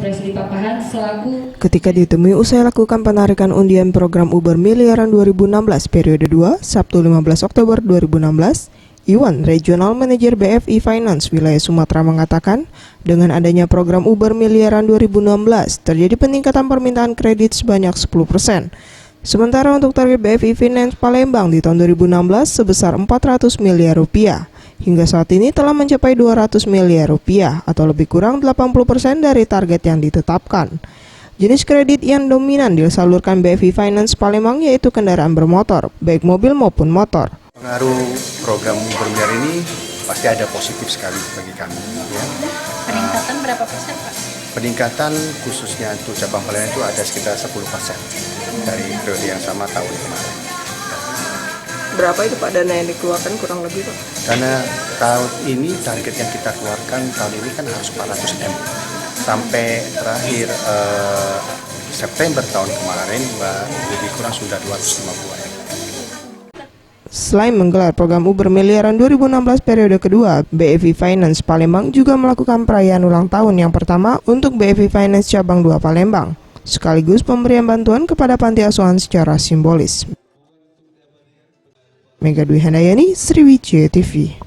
Presli Papahan selaku ketika ditemui usai lakukan penarikan undian program Uber Miliaran 2016 periode 2, Sabtu 15 Oktober 2016, Iwan, Regional Manager BFI Finance Wilayah Sumatera mengatakan, dengan adanya program Uber Miliaran 2016, terjadi peningkatan permintaan kredit sebanyak 10%. Sementara untuk target BFI Finance Palembang di tahun 2016 sebesar 400 miliar rupiah. Hingga saat ini telah mencapai 200 miliar rupiah atau lebih kurang 80% dari target yang ditetapkan. Jenis kredit yang dominan disalurkan BFI Finance Palembang yaitu kendaraan bermotor, baik mobil maupun motor. Pengaruh program Uber Miliaran ini pasti ada positif sekali bagi kami. Ya. Peningkatan berapa persen, Pak? Peningkatan khususnya untuk cabang Palembang itu ada sekitar 10% dari periode yang sama tahun kemarin. Berapa itu Pak dana yang dikeluarkan kurang lebih Pak? Karena tahun ini target yang kita keluarkan tahun ini kan harus 400 M. Sampai terakhir September tahun kemarin lebih kurang sudah 250 M. Selain menggelar program Uber Miliaran 2016 periode kedua, BFI Finance Palembang juga melakukan perayaan ulang tahun yang pertama untuk BFI Finance Cabang 2 Palembang, sekaligus pemberian bantuan kepada panti asuhan secara simbolis. Mega Dwi Handayani, Sriwijaya TV.